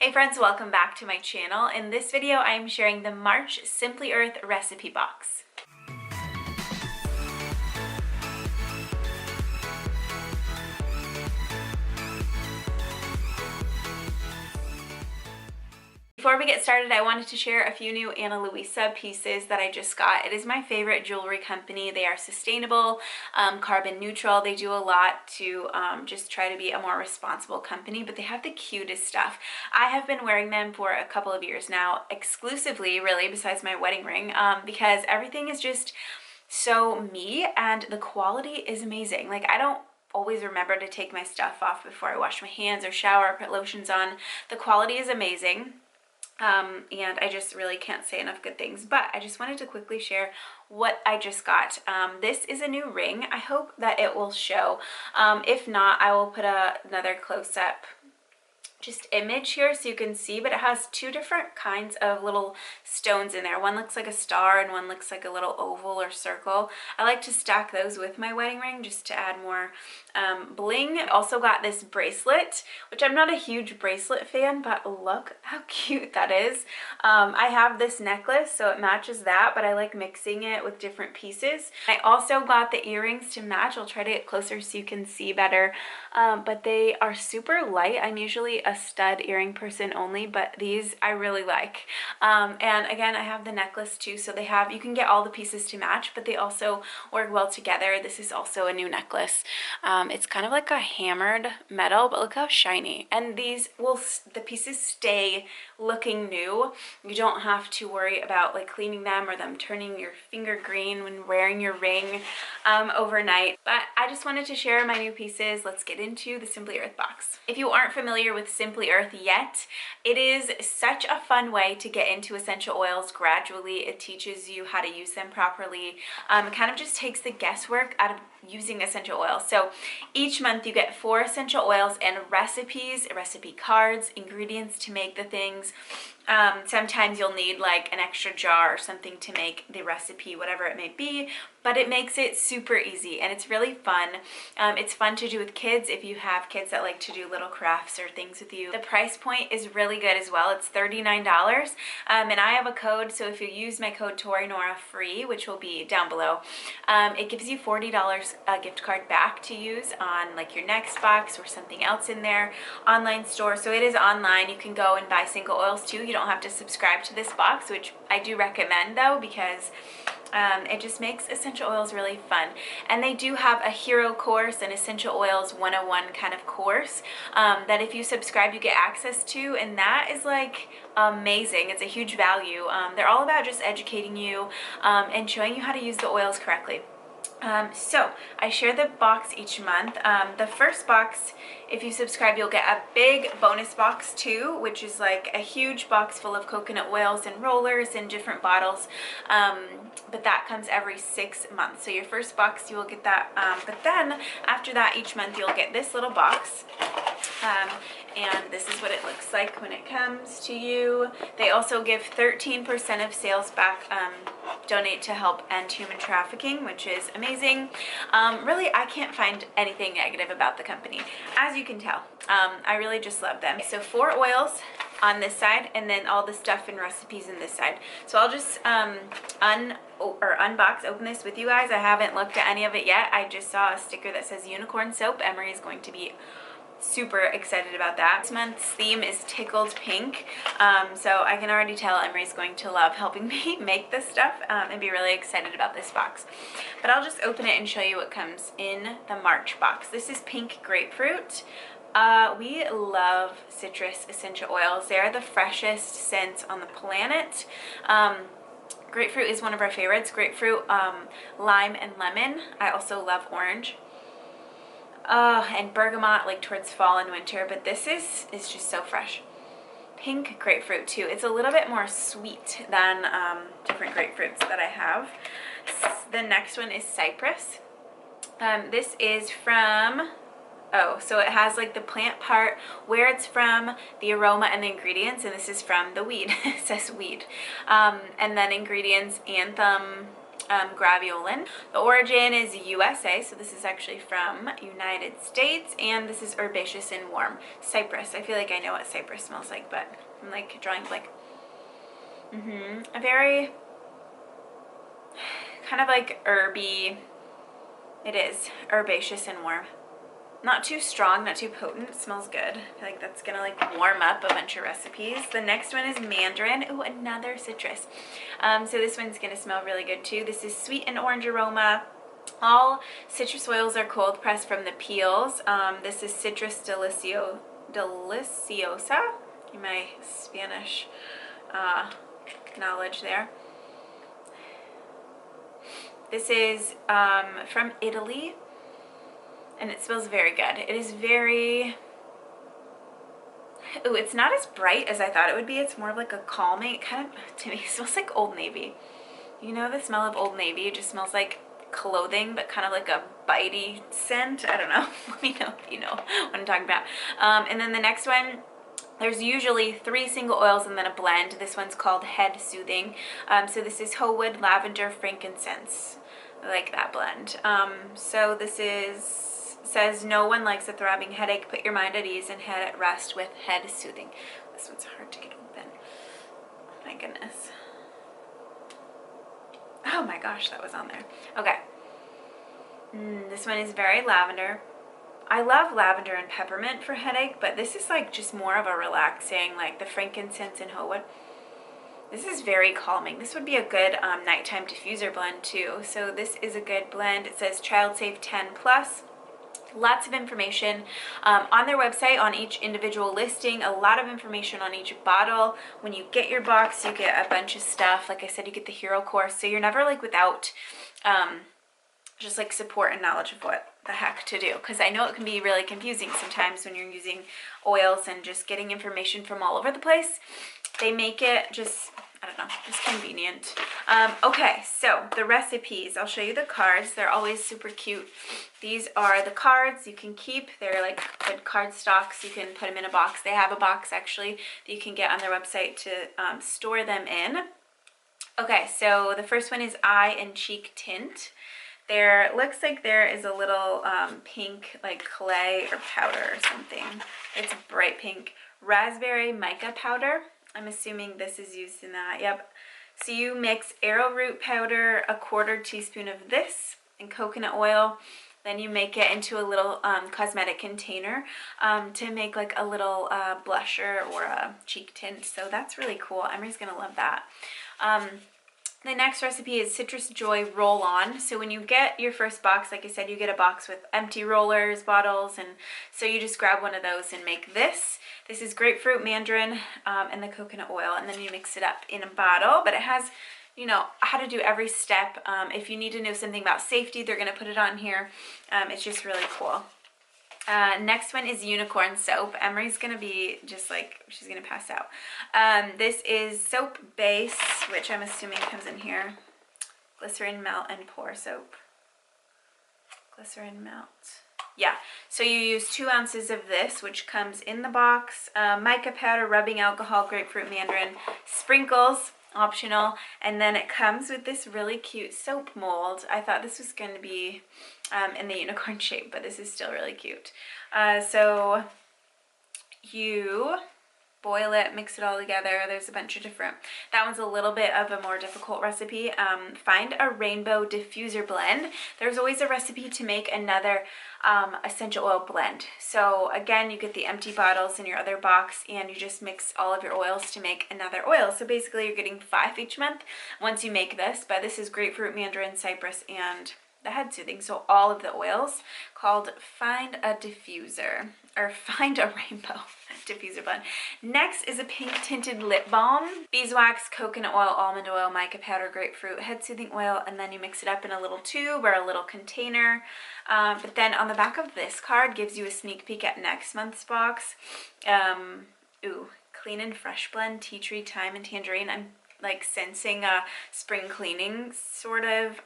Hey friends, welcome back to my channel. In this video, I am sharing the March Simply Earth recipe box. Before we get started, I wanted to share a few new Ana Luisa pieces that I just got. It is my favorite jewelry company. They are sustainable, carbon neutral. They do a lot to just try to be a more responsible company, but they have the cutest stuff. I have been wearing them for a couple of years now, exclusively really, besides my wedding ring, because everything is just so me and the quality is amazing. Like, I don't always remember to take my stuff off before I wash my hands or shower or put lotions on. The quality is amazing. And I just really can't say enough good things, but I just wanted to quickly share what I just got. This is a new ring. I hope that it will show. If not, I will put another close-up just image here so you can see, but it has two different kinds of little stones in there. One looks like a star and one looks like a little oval or circle. I like to stack those with my wedding ring just to add more bling. I also got this bracelet, which I'm not a huge bracelet fan, but look how cute that is. I have this necklace, so it matches that, but I like mixing it with different pieces. I also got the earrings to match. I'll try to get closer so you can see better, but they are super light. I'm usually a stud earring person only, but these I really like. And again, I have the necklace too, so you can get all the pieces to match, but they also work well together. This is also a new necklace. It's kind of like a hammered metal, but look how shiny. And the pieces stay looking new. You don't have to worry about like cleaning them or them turning your finger green when wearing your ring overnight. But I just wanted to share my new pieces. Let's get into the Simply Earth box. If you aren't familiar with Simply Earth yet, it is such a fun way to get into essential oils gradually. It teaches you how to use them properly. It kind of just takes the guesswork out of using essential oils. So each month you get 4 essential oils and recipes, recipe cards, ingredients to make the things. Sometimes you'll need like an extra jar or something to make the recipe, whatever it may be, but it makes it super easy and it's really fun. It's fun to do with kids if you have kids that like to do little crafts or things with you. The price point is really good as well. It's $39, and I have a code, so if you use my code TOREYNOORAFREE, which will be down below, it gives you $40 gift card back to use on like your next box or something else in their online store. So it is online. You can go and buy single oils too. You don't have to subscribe to this box, which I do recommend though, because it just makes essential oils really fun. And they do have a hero course, an essential oils 101 kind of course that if you subscribe you get access to, and that is like amazing. It's a huge value. They're all about just educating you and showing you how to use the oils correctly. So I share the box each month. The first box, if you subscribe, you'll get a big bonus box too, which is like a huge box full of coconut oils and rollers and different bottles. But that comes every 6 months. So your first box, you will get that. But then after that, each month you'll get this little box. And this is what it looks like when it comes to you. They also give 13% of sales back, donate to help end human trafficking, which is amazing. Really, I can't find anything negative about the company, as you can tell. I really just love them. So 4 oils on this side, and then all the stuff and recipes in this side. So I'll just unbox, open this with you guys. I haven't looked at any of it yet. I just saw a sticker that says unicorn soap. Emery is going to be super excited about that. This month's theme is tickled pink, so I can already tell Emery's going to love helping me make this stuff and be really excited about this box. But I'll just open it and show you what comes in the March box. This is pink grapefruit. We love citrus essential oils. They're the freshest scents on the planet. Grapefruit is one of our favorites. Grapefruit, lime, and lemon. I also love orange. And bergamot like towards fall and winter, but this is just so fresh. Pink grapefruit too. It's a little bit more sweet than different grapefruits that I have. The next one is cypress. This is from, so it has like the plant part, where it's from, the aroma and the ingredients, and this is from the weed. It says weed. And then ingredients, anthem, Graveolin. The origin is USA, so this is actually from United States, and this is herbaceous and warm. Cypress. I feel like I know what cypress smells like, but I'm like drawing blank. A very kind of like herby. It is herbaceous and warm. Not too strong, not too potent. It smells good. I feel like that's gonna like warm up a bunch of recipes. The next one is mandarin. Ooh, another citrus. So this one's gonna smell really good too. This is sweet and orange aroma. All citrus oils are cold pressed from the peels. This is citrus deliciosa. My Spanish knowledge there. This is from Italy. And it smells very good. It is very, ooh, it's not as bright as I thought it would be. It's more of like a calming, it kind of, to me, it smells like Old Navy. You know the smell of Old Navy? It just smells like clothing, but kind of like a bitey scent. I don't know. Let me know if you know what I'm talking about. And then the next one, there's usually 3 single oils and then a blend. This one's called Head Soothing. So this is hoe wood, lavender, frankincense. I like that blend. So this is, says no one likes a throbbing headache. Put your mind at ease and head at rest with Head Soothing. This one's hard to get open. Oh my goodness. Oh my gosh, that was on there. Okay. This one is very lavender. I love lavender and peppermint for headache, but this is like just more of a relaxing, like the frankincense and hoe wood. This is very calming. This would be a good nighttime diffuser blend too. So this is a good blend. It says child safe 10 plus. Lots of information on their website on each individual listing, a lot of information on each bottle. When you get your box, you get a bunch of stuff. Like I said, you get the hero course, so you're never like without just like support and knowledge of what the heck to do, because I know it can be really confusing sometimes when you're using oils and just getting information from all over the place. They make it just, I don't know, just convenient. Okay, so the recipes, I'll show you the cards. They're always super cute. These are the cards you can keep. They're like good card stocks. You can put them in a box. They have a box actually that you can get on their website to store them in. Okay, so the first one is eye and cheek tint. There looks like there is a little pink like clay or powder or something. It's bright pink. Raspberry mica powder. I'm assuming this is used in that. Yep. So you mix arrowroot powder, a 1/4 teaspoon of this, and coconut oil. Then you make it into a little cosmetic container to make like a little blusher or a cheek tint. So that's really cool. Emery's gonna love that. The next recipe is Citrus Joy Roll On. So when you get your first box, like I said, you get a box with empty rollers, bottles, and so you just grab one of those and make this. This is grapefruit, mandarin, and the coconut oil, and then you mix it up in a bottle. But it has, you know, how to do every step. If you need to know something about safety, they're going to put it on here. It's just really cool. Next one is unicorn soap. Emery's gonna be just like, she's gonna pass out. This is soap base, which I'm assuming comes in here. Glycerin, melt, and pour soap. Glycerin, melt. Yeah, so you use 2 ounces of this, which comes in the box. Mica powder, rubbing alcohol, grapefruit, mandarin, sprinkles, optional, and then it comes with this really cute soap mold. I thought this was going to be in the unicorn shape, but this is still really cute. So you boil it, mix it all together. There's a bunch of different, that one's a little bit of a more difficult recipe. Find a rainbow diffuser blend. There's always a recipe to make another essential oil blend. So again, you get the empty bottles in your other box and you just mix all of your oils to make another oil. So basically you're getting 5 each month once you make this, but this is grapefruit, mandarin, cypress, and the head soothing. So all of the oils, called Find a Diffuser, or Find a Rainbow diffuser blend. Next is a pink tinted lip balm. Beeswax, coconut oil, almond oil, mica powder, grapefruit, head soothing oil, and then you mix it up in a little tube or a little container. But then on the back of this card gives you a sneak peek at next month's box. Clean and fresh blend, tea tree, thyme, and tangerine. I'm like sensing a spring cleaning sort of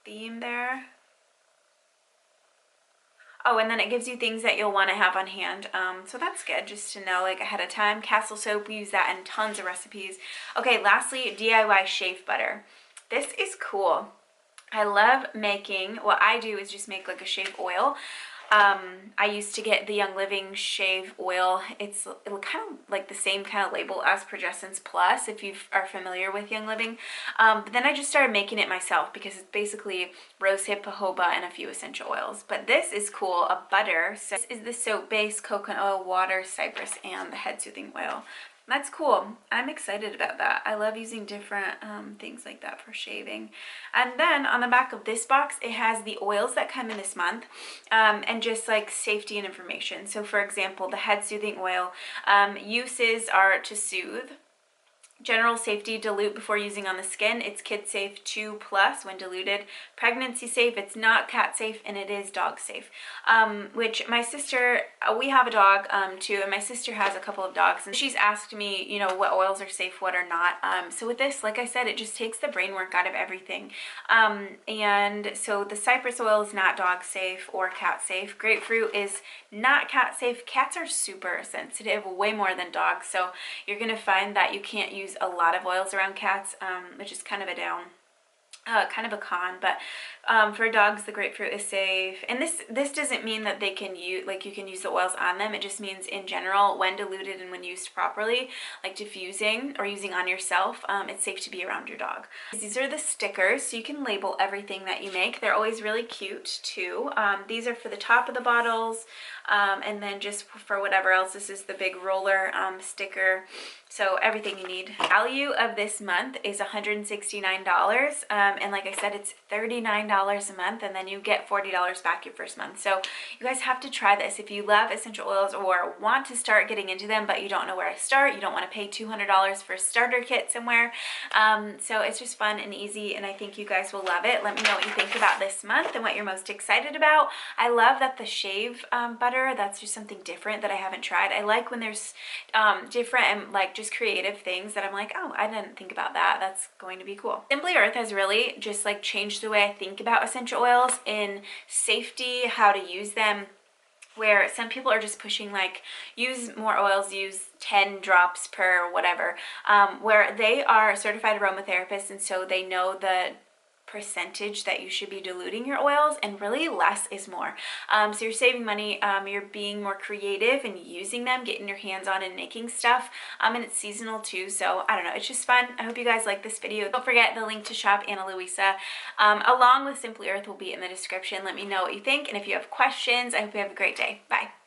theme there. Oh, and then it gives you things that you'll want to have on hand. So that's good just to know like ahead of time. Castle soap, we use that in tons of recipes. Okay, lastly, DIY shave butter. This is cool. I love making, what I do is just make like a shave oil. I used to get the Young Living shave oil. It's kind of like the same kind of label as Progessence Plus, if you are familiar with Young Living. But then I just started making it myself because it's basically rosehip, jojoba, and a few essential oils. But this is cool, a butter. So this is the soap base, coconut oil, water, cypress, and the head soothing oil. That's cool. I'm excited about that. I love using different things like that for shaving. And then on the back of this box, it has the oils that come in this month and just like safety and information. So for example, the head soothing oil, uses are to soothe. General safety, dilute before using on the skin. It's kid safe 2+ when diluted. Pregnancy safe, it's not cat safe, and it is dog safe. Which my sister, we have a dog too, and my sister has a couple of dogs, and she's asked me, you know, what oils are safe, what are not. So with this, like I said, it just takes the brain work out of everything. And so the cypress oil is not dog safe or cat safe. Grapefruit is not cat safe. Cats are super sensitive, way more than dogs, so you're gonna find that you can't use a lot of oils around cats, which is kind of a kind of a con. But for dogs, the grapefruit is safe. And this doesn't mean that they can use, like, you can use the oils on them. It just means in general, when diluted and when used properly, like diffusing or using on yourself, it's safe to be around your dog. These are the stickers, so you can label everything that you make. They're always really cute too. These are for the top of the bottles, and then just for whatever else. This is the big roller sticker. So everything you need. Value of this month is $169, and like I said, it's $39 a month, and then you get $40 back your first month. So you guys have to try this if you love essential oils or want to start getting into them, but you don't know where to start. You don't want to pay $200 for a starter kit somewhere. So it's just fun and easy, and I think you guys will love it. Let me know what you think about this month and what you're most excited about. I love that the shave butter, that's just something different that I haven't tried. I like when there's different and like just creative things that I'm like, oh, I didn't think about that. That's going to be cool. Simply Earth has really just like changed the way I think about essential oils in safety, how to use them, where some people are just pushing like use more oils, use 10 drops per whatever, where they are certified aromatherapists, and so they know the percentage that you should be diluting your oils, and really less is more. So you're saving money, you're being more creative and using them, getting your hands on and making stuff, and it's seasonal too, so I don't know, it's just fun. I hope you guys like this video. Don't forget the link to shop Ana Luisa along with Simply Earth will be in the description. Let me know what you think, and if you have questions, I hope you have a great day. Bye.